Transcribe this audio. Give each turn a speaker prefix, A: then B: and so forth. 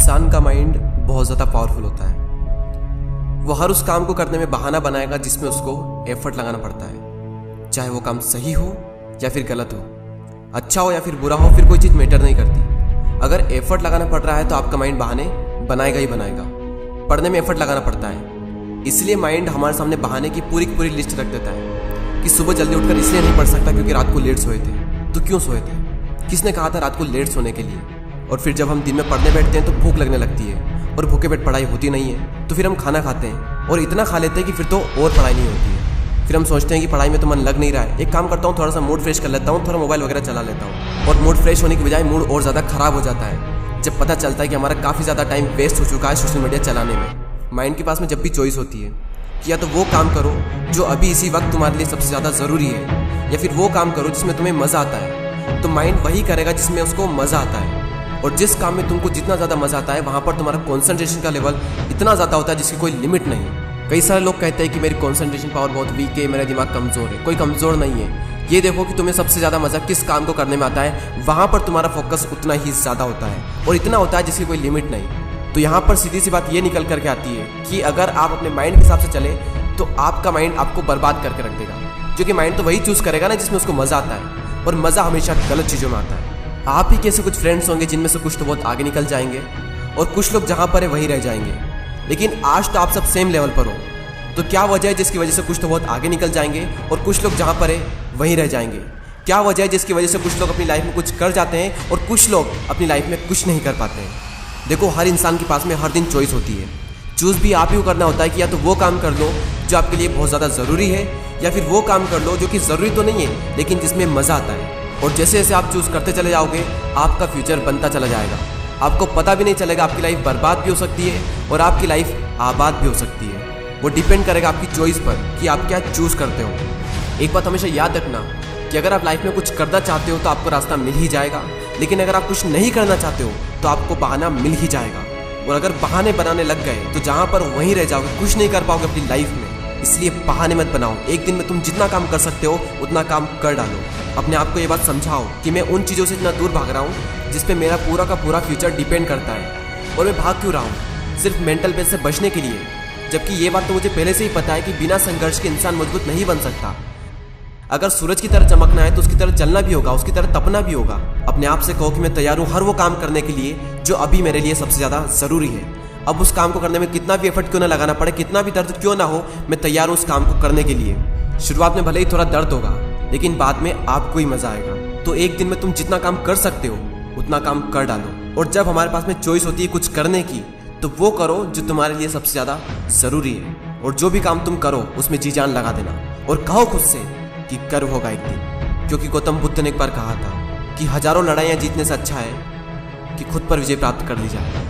A: इंसान का माइंड बहुत ज़्यादा पावरफुल होता है। वो हर उस काम को करने में बहाना बनाएगा जिसमें उसको एफर्ट लगाना पड़ता है, चाहे वो काम सही हो या फिर गलत हो, अच्छा हो या फिर बुरा हो, फिर कोई चीज़ मैटर नहीं करती। अगर एफर्ट लगाना पड़ रहा है तो आपका माइंड बहाने बनाएगा ही बनाएगा। पढ़ने में एफर्ट लगाना पड़ता है, इसलिए माइंड हमारे सामने बहाने की पूरी लिस्ट रख देता है कि सुबह जल्दी उठकर इसलिए नहीं पढ़ सकता क्योंकि रात को लेट सोए थे। तो क्यों सोए थे? किसने कहा था रात को लेट सोने के लिए? और फिर जब हम दिन में पढ़ने बैठते हैं तो भूख लगने लगती है और भूखे पेट पढ़ाई होती नहीं है, तो फिर हम खाना खाते हैं और इतना खा लेते हैं कि फिर तो और पढ़ाई नहीं होती है। फिर हम सोचते हैं कि पढ़ाई में तो मन लग नहीं रहा है, एक काम करता हूँ, थोड़ा सा मूड फ्रेश कर लेता हूँ, थोड़ा मोबाइल वगैरह चला लेता हूँ, और मूड फ्रेश होने की बजाय मूड और ज़्यादा खराब हो जाता है जब पता चलता है कि हमारा काफ़ी ज़्यादा टाइम वेस्ट हो चुका है सोशल मीडिया चलाने में। माइंड के पास में जब भी चॉइस होती है कि या तो वो काम करो जो अभी इसी वक्त तुम्हारे लिए सबसे ज़्यादा ज़रूरी है, या फिर वो काम करो जिसमें तुम्हें मज़ा आता है, तो माइंड वही करेगा जिसमें उसको मज़ा आता है। और जिस काम में तुमको जितना ज़्यादा मज़ा आता है वहाँ पर तुम्हारा कॉन्सेंट्रेशन का लेवल इतना ज़्यादा होता है जिसकी कोई लिमिट नहीं। कई सारे लोग कहते हैं कि मेरी कॉन्सेंट्रेशन पावर बहुत वीक है, मेरा दिमाग कमज़ोर है। कोई कमज़ोर नहीं है। ये देखो कि तुम्हें सबसे ज़्यादा मज़ा किस काम को करने में आता है, वहाँ पर तुम्हारा फोकस उतना ही ज़्यादा होता है और इतना होता है जिसकी कोई लिमिट नहीं। तो यहाँ पर सीधी सी बात ये निकल करके आती है कि अगर आप अपने माइंड के हिसाब से चले तो आपका माइंड आपको बर्बाद करके रख देगा, क्योंकि माइंड तो वही चूज़ करेगा ना जिसमें उसको मज़ा आता है, और मज़ा हमेशा गलत चीज़ों में आता है। आप ही कैसे कुछ फ्रेंड्स होंगे जिनमें से कुछ तो बहुत आगे निकल जाएंगे और कुछ लोग जहाँ पर है वहीं रह जाएंगे। लेकिन आज तो आप सब सेम लेवल पर हो, तो क्या वजह है जिसकी वजह से कुछ तो बहुत आगे निकल जाएंगे और कुछ लोग जहाँ पर है वहीं रह जाएंगे? क्या वजह है जिसकी वजह से कुछ लोग अपनी लाइफ में कुछ कर जाते हैं और कुछ लोग अपनी लाइफ में कुछ नहीं कर पाते हैं? देखो, हर इंसान के पास में हर दिन चॉइस होती है। चूज़ भी आप ही को करना होता है कि या तो वो काम कर लो जो आपके लिए बहुत ज़्यादा ज़रूरी है, या फिर वो काम कर लो जो कि ज़रूरी तो नहीं है लेकिन जिसमें मज़ा आता है। और जैसे जैसे आप चूज़ करते चले जाओगे आपका फ्यूचर बनता चला जाएगा। आपको पता भी नहीं चलेगा, आपकी लाइफ बर्बाद भी हो सकती है और आपकी लाइफ आबाद भी हो सकती है। वो डिपेंड करेगा आपकी चॉइस पर कि आप क्या चूज़ करते हो। एक बात हमेशा याद रखना कि अगर आप लाइफ में कुछ करना चाहते हो तो आपको रास्ता मिल ही जाएगा, लेकिन अगर आप कुछ नहीं करना चाहते हो तो आपको बहाना मिल ही जाएगा। और अगर बहाने बनाने लग गए तो जहाँ पर वहीं रह जाओगे, कुछ नहीं कर पाओगे अपनी लाइफ में। इसलिए बहाने मत बनाओ। एक दिन में तुम जितना काम कर सकते हो उतना काम कर डालो। अपने आप को ये बात समझाओ कि मैं उन चीज़ों से इतना दूर भाग रहा हूँ जिस पे मेरा पूरा का पूरा फ्यूचर डिपेंड करता है, और मैं भाग क्यों रहा हूँ? सिर्फ मेंटल पेन से बचने के लिए। जबकि ये बात तो मुझे पहले से ही पता है कि बिना संघर्ष के इंसान मजबूत नहीं बन सकता। अगर सूरज की तरह चमकना है तो उसकी तरह जलना भी होगा, उसकी तरह तपना भी होगा। अपने आप से कहो कि मैं तैयार हूँ हर वो काम करने के लिए जो अभी मेरे लिए सबसे ज़्यादा ज़रूरी है। अब उस काम को करने में कितना भी एफर्ट क्यों ना लगाना पड़े, कितना भी दर्द क्यों ना हो, मैं तैयार हूँ उस काम को करने के लिए। शुरुआत में भले ही थोड़ा दर्द होगा लेकिन बाद में आपको ही मज़ा आएगा। तो एक दिन में तुम जितना काम कर सकते हो उतना काम कर डालो। और जब हमारे पास में चॉइस होती है कुछ करने की, तो वो करो जो तुम्हारे लिए सबसे ज़्यादा ज़रूरी है। और जो भी काम तुम करो उसमें जी जान लगा देना और कहो खुद से कि कर्व होगा एक दिन। क्योंकि गौतम बुद्ध ने एक बार कहा था कि हजारों लड़ाइयाँ जीतने से अच्छा है कि खुद पर विजय प्राप्त कर ली जाए।